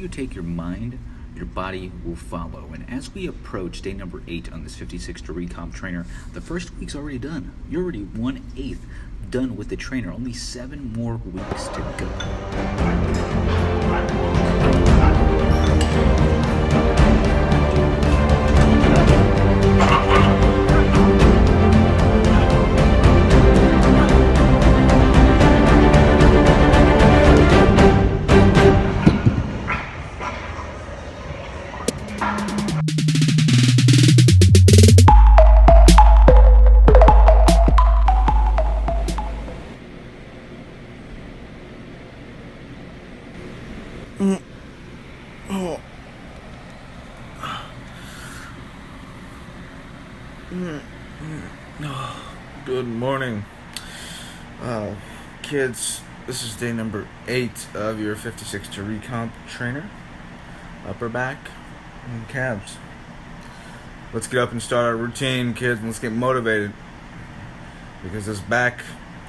You take your mind, your body will follow. And as we approach day number 8 on this 56 to Recomp trainer, the first week's already done. You're already 1/8 done with the trainer. Only 7 more weeks to go. Good morning, kids. This is day number 8 of your 56 to Recomp trainer. Upper back and calves. Let's get up and start our routine, kids, and let's get motivated, because this back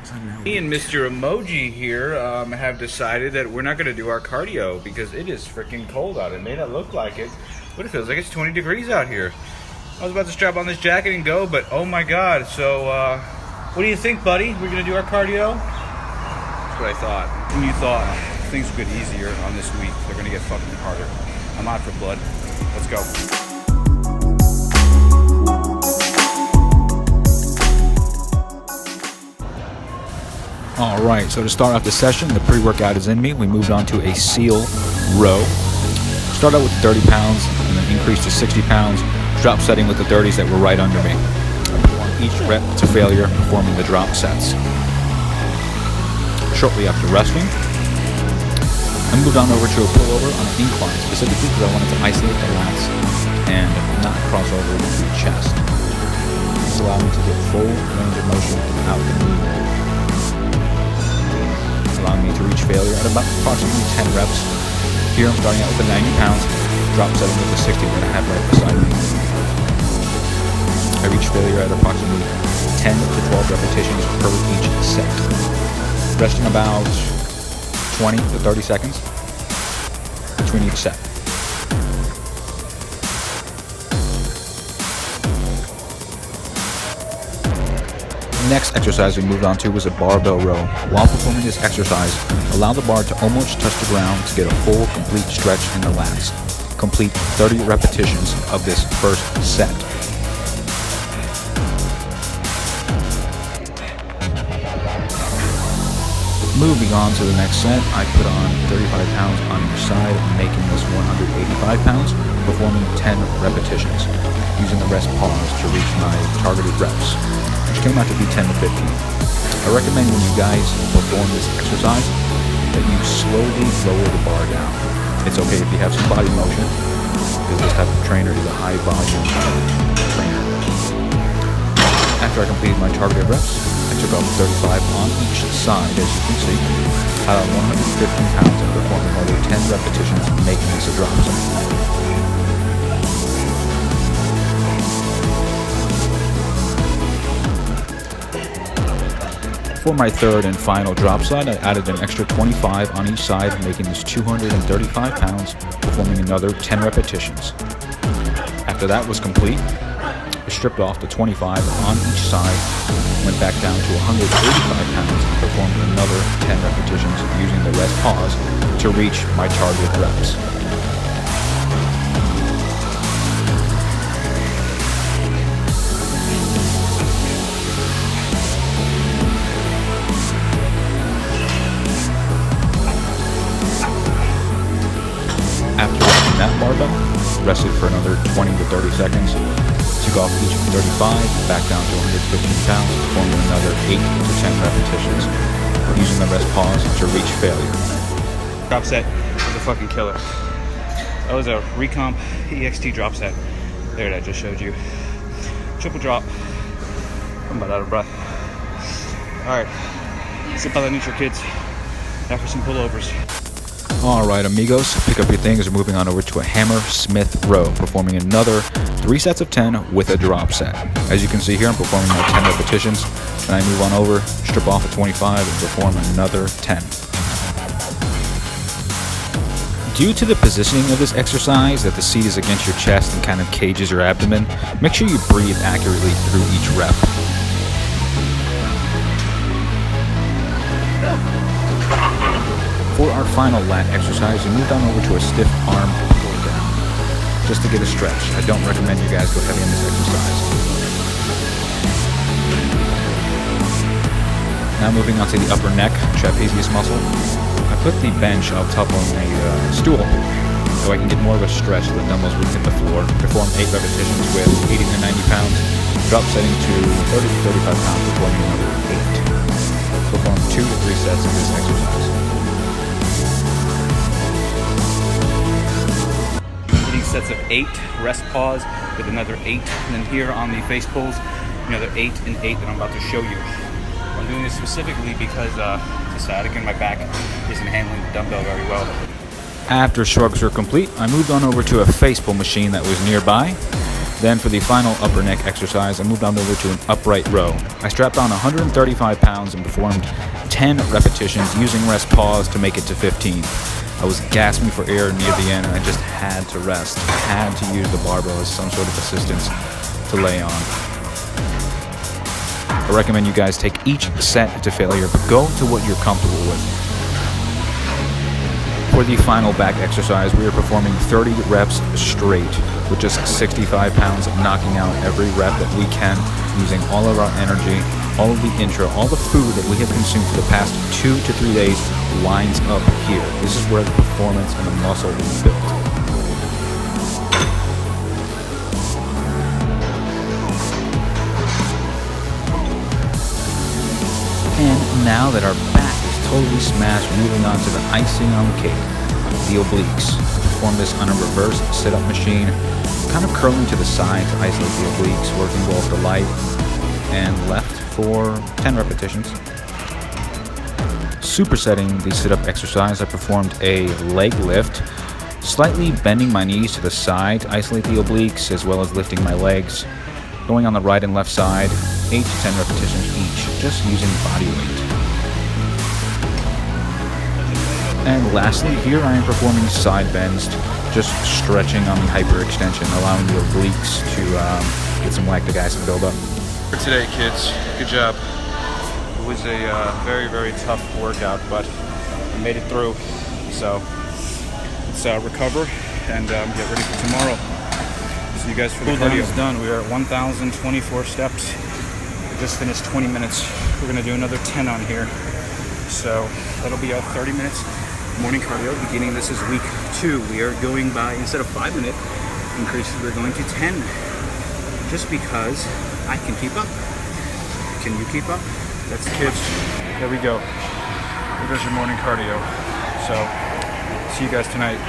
is unhealthy. Me and Mr. Emoji here have decided that we're not going to do our cardio because it is freaking cold out. It may not look like it, but it feels like it's 20 degrees out here. I was about to strap on this jacket and go, but oh my god. So, what do you think, buddy? We're going to do our cardio? That's what I thought. When you thought things would get easier on this week, they're going to get fucking harder. I'm out for blood. Let's go. Alright, so to start off the session, the pre-workout is in me. We moved on to a seal row. Start out with 30 pounds and then increase to 60 pounds. Drop setting with the 30s that were right under me. I perform each rep to failure, performing the drop sets. Shortly after resting, I moved on over to a pullover on an incline, specifically because I wanted to isolate the lats and not cross over to the chest. This allowed me to get full range of motion throughout the movement, allowing me to reach failure at about approximately 10 reps. Here I'm starting out with the 90 pounds, drop setting with the 60 that I have right beside me. I reach failure at approximately 10 to 12 repetitions per each set. Resting about 20 to 30 seconds between each set. Next exercise we moved on to was a barbell row. While performing this exercise, allow the bar to almost touch the ground to get a full, complete stretch in the lats. Complete 30 repetitions of this first set. Moving on to the next set, I put on 35 pounds on each side, making this 185 pounds, performing 10 repetitions, using the rest pause to reach my targeted reps, which came out to be 10 to 15. I recommend when you guys perform this exercise that you slowly lower the bar down. It's okay if you have some body motion, because this type of trainer is a high volume trainer. After I completed my targeted reps, I took off 35 on each side, as you can see. I had 115 pounds and performed another 10 repetitions, making this a drop set. For my third and final drop set, I added an extra 25 on each side, making this 235 pounds, performing another 10 repetitions. After that was complete, I stripped off the 25 on each side, went back down to 185 pounds, and performed another 10 repetitions using the rest pause to reach my targeted reps. After resting that barbell, rested for another 20 to 30 seconds, took off each 35, back down to 115 pounds, performing another 8 to 10 repetitions, using the rest pause to reach failure. Drop set was a fucking killer. That was a Recomp EXT drop set. There, that I just showed you. Triple drop. I'm about out of breath. Alright, sit by the neutral, kids. Now for some pullovers. Alright amigos, pick up your things. We're moving on over to a hammer smith row, performing another 3 sets of 10 with a drop set. As you can see here, I'm performing my 10 repetitions, and I move on over, strip off a 25, and perform another 10. Due to the positioning of this exercise, that the seat is against your chest and kind of cages your abdomen, make sure you breathe accurately through each rep. For our final lat exercise, we moved on over to a stiff arm pull down, just to get a stretch. I don't recommend you guys go heavy on this exercise. Now moving on to the upper neck, trapezius muscle. I put the bench up top on a stool so I can get more of a stretch as the dumbbells would hit the floor. Perform 8 repetitions with 80 to 90 pounds. Drop setting to 30 to 35 pounds, performing another 8. Perform 2 to 3 sets of this exercise. Hitting sets of 8, rest pause with another 8, and then here on the face pulls, another 8 and 8 that I'm about to show you. I'm doing this specifically because sciatica in my back isn't handling the dumbbell very well. After shrugs were complete, I moved on over to a face pull machine that was nearby. Then for the final upper neck exercise, I moved on over to an upright row. I strapped on 135 pounds and performed 10 repetitions using rest pause to make it to 15. I was gasping for air near the end and I just had to rest. I had to use the barbell as some sort of assistance to lay on. I recommend you guys take each set to failure, but go to what you're comfortable with. For the final back exercise, we are performing 30 reps straight with just 65 pounds, knocking out every rep that we can, using all of our energy, all of the intra, all the food that we have consumed for the past 2 to 3 days lines up here. This is where the performance and the muscle is built. And now that our back is totally smashed, we're moving on to the icing on the cake, the obliques. Perform this on a reverse sit-up machine, kind of curling to the side to isolate the obliques, working both the light and left for 10 repetitions. Supersetting the sit-up exercise, I performed a leg lift, slightly bending my knees to the side to isolate the obliques, as well as lifting my legs. Going on the right and left side, 8 to 10 repetitions each, just using body weight. And lastly, here I am performing side bends, just stretching on the hyperextension, allowing the obliques to get some lactic acid buildup. For today, kids, good job. It was a very, very tough workout, but I made it through. So let's recover and get ready for tomorrow. See you guys for the cardio. Is done. We are at 1,024 steps. We just finished 20 minutes. We're gonna do another 10 on here. So that'll be a 30 minutes morning cardio. Beginning, this is week 2. We are going by, instead of 5-minute increases, we're going to 10. Just because I can keep up. Can you keep up? That's the kids. There we go. There goes your morning cardio. So see you guys tonight.